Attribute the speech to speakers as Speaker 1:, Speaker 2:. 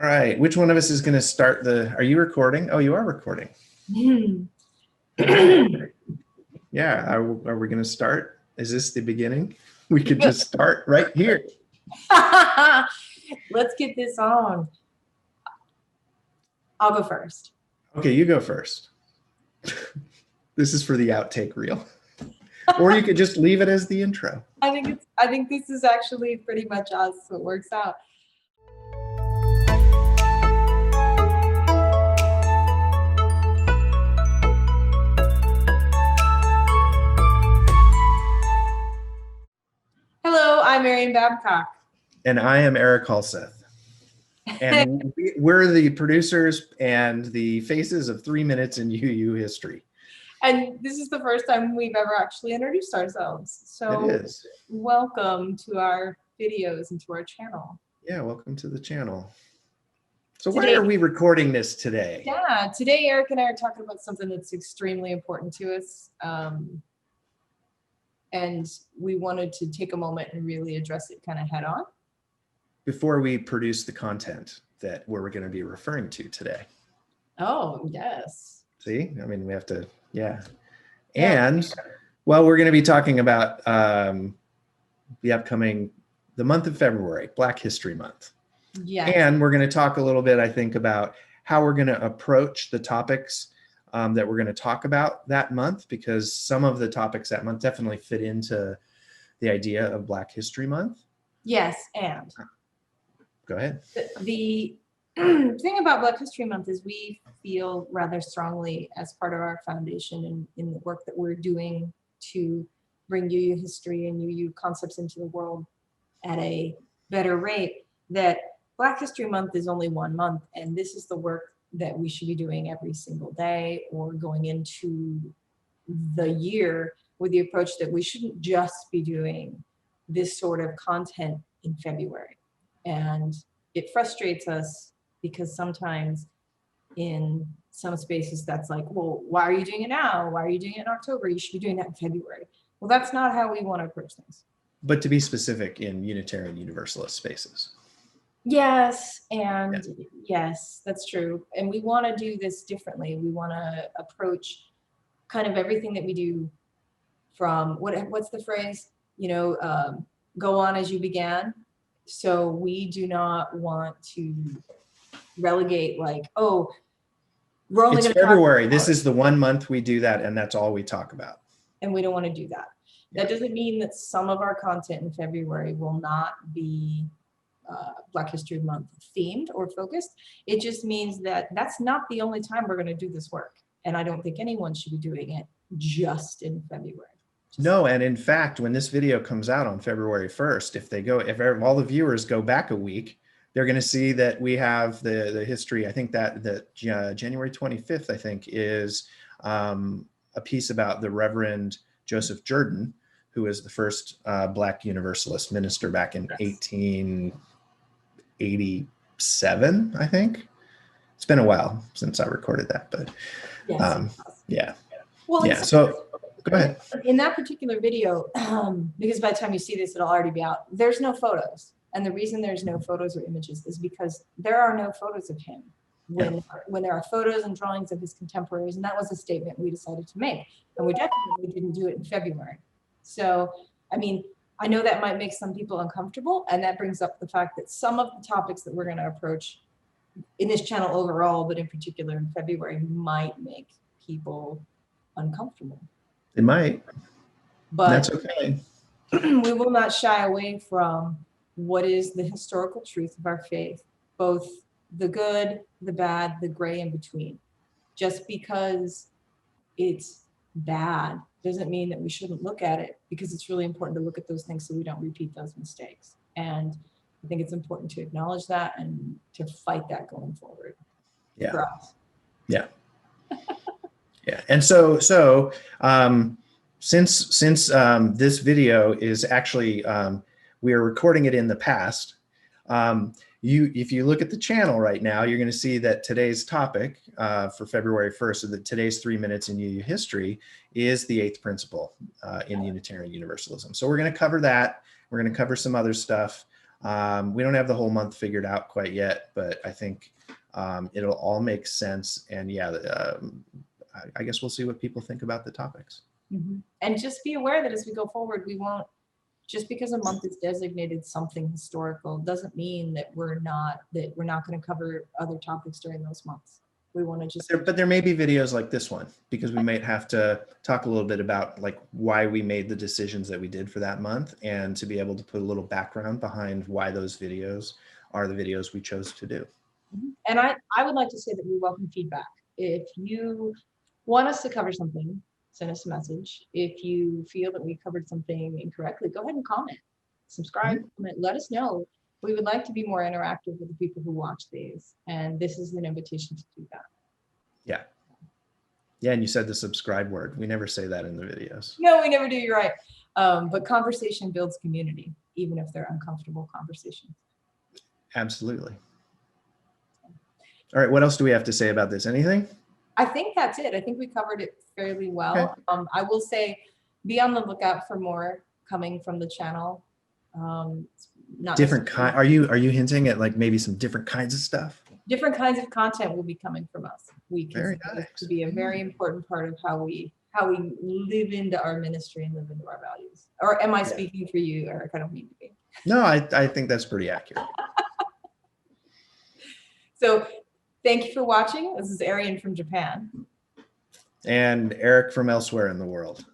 Speaker 1: All right, which one of us is going to start are you recording? Oh, you are recording. Yeah, are we going to start? Is this the beginning? We could just start right here.
Speaker 2: Let's get this on. I'll go first.
Speaker 1: Okay, you go first. This is for the outtake reel. Or you could just leave it as the intro.
Speaker 2: I think this is actually pretty much us, so it works out. Hello, I'm Marian Babcock.
Speaker 1: And I am Eric Halseth. And we're the producers and the faces of 3 Minutes in UU History.
Speaker 2: And this is the first time we've ever actually introduced ourselves. So
Speaker 1: it is.
Speaker 2: Welcome to our videos and to our channel.
Speaker 1: Yeah, welcome to the channel. So why are we recording this today?
Speaker 2: Yeah, today Eric and I are talking about something that's extremely important to us. And we wanted to take a moment and really address it kind of head on.
Speaker 1: Before we produce the content that we're going to be referring to today.
Speaker 2: Oh, yes.
Speaker 1: See, I mean, we have to, yeah. And, well, we're going to be talking about the month of February, Black History Month.
Speaker 2: Yeah.
Speaker 1: And we're going to talk a little bit, I think, about how we're going to approach the topics that we're going to talk about that month, because some of the topics that month definitely fit into the idea of Black History Month.
Speaker 2: Yes, and
Speaker 1: go ahead.
Speaker 2: The thing about Black History Month is we feel rather strongly as part of our foundation in the work that we're doing to bring UU history and UU concepts into the world at a better rate, that Black History Month is only 1 month, and this is the work that we should be doing every single day or going into the year with the approach that we shouldn't just be doing this sort of content in February. And it frustrates us because sometimes in some spaces that's like, well, why are you doing it now? Why are you doing it in October? You should be doing that in February. Well, that's not how we want to approach things.
Speaker 1: But to be specific, in Unitarian Universalist spaces.
Speaker 2: Yes, and yes, that's true. And we want to do this differently. We want to approach kind of everything that we do from, what's the phrase? You know, go on as you began. So we do not want to relegate like, oh, we're only going to
Speaker 1: February. This is the 1 month we do that, and that's all we talk about.
Speaker 2: And we don't want to do that. That doesn't mean that some of our content in February will not be Black History Month themed or focused. It just means that that's not the only time we're going to do this work. And I don't think anyone should be doing it just in February.
Speaker 1: No, and in fact, when this video comes out on February 1st, if all the viewers go back a week, they're going to see that we have the history. I think that January 25th, I think, is a piece about the Reverend Joseph Jordan, who was the first Black Universalist minister back in 1887, I think. It's been a while since I recorded that, but yeah.
Speaker 2: Well,
Speaker 1: yeah, so go ahead.
Speaker 2: In that particular video, because by the time you see this, it'll already be out, there's no photos. And the reason there's no photos or images is because there are no photos of him when there are photos and drawings of his contemporaries. And that was a statement we decided to make. And we definitely didn't do it in February. So, I mean, I know that might make some people uncomfortable. And that brings up the fact that some of the topics that we're going to approach in this channel overall, but in particular in February, might make people uncomfortable.
Speaker 1: It might,
Speaker 2: but
Speaker 1: that's okay.
Speaker 2: We will not shy away from what is the historical truth of our faith, both the good, the bad, the gray in between. Just because it's bad doesn't mean that we shouldn't look at it, because it's really important to look at those things so we don't repeat those mistakes. And I think it's important to acknowledge that and to fight that going forward.
Speaker 1: Yeah.
Speaker 2: For us.
Speaker 1: Yeah. Yeah. And so since this video is actually, we are recording it in the past, if you look at the channel right now, you're going to see that today's topic for February 1st, so that today's 3 Minutes in UU History, is the 8th principle in Unitarian Universalism. So we're going to cover that. We're going to cover some other stuff. We don't have the whole month figured out quite yet, but I think it'll all make sense. And yeah, I guess we'll see what people think about the topics.
Speaker 2: And just be aware that as we go forward, we won't, just because a month is designated something historical doesn't mean that we're not going to cover other topics during those months. We want to just,
Speaker 1: but there may be videos like this one, because we might have to talk a little bit about like why we made the decisions that we did for that month, and to be able to put a little background behind why those videos are the videos we chose to do.
Speaker 2: And I would like to say that we welcome feedback. If you want us to cover something, send us a message. If you feel that we covered something incorrectly, go ahead and comment, subscribe, comment, let us know. We would like to be more interactive with the people who watch these, and this is an invitation to do that.
Speaker 1: Yeah. Yeah, and you said the subscribe word. We never say that in the videos.
Speaker 2: No, we never do, you're right. But conversation builds community, even if they're uncomfortable conversations.
Speaker 1: Absolutely. All right, what else do we have to say about this? Anything?
Speaker 2: I think that's it. I think we covered it fairly well.
Speaker 1: Okay.
Speaker 2: I will say, be on the lookout for more coming from the channel. Not
Speaker 1: Different kind. Are you hinting at like maybe some different kinds of stuff?
Speaker 2: Different kinds of content will be coming from us. We consider
Speaker 1: Very
Speaker 2: it to be a very important part of how we live into our ministry and live into our values. Or am I speaking for you, Eric? I don't mean to be.
Speaker 1: No, I think that's pretty accurate.
Speaker 2: So thank you for watching. This is Arian from Japan.
Speaker 1: And Eric from elsewhere in the world.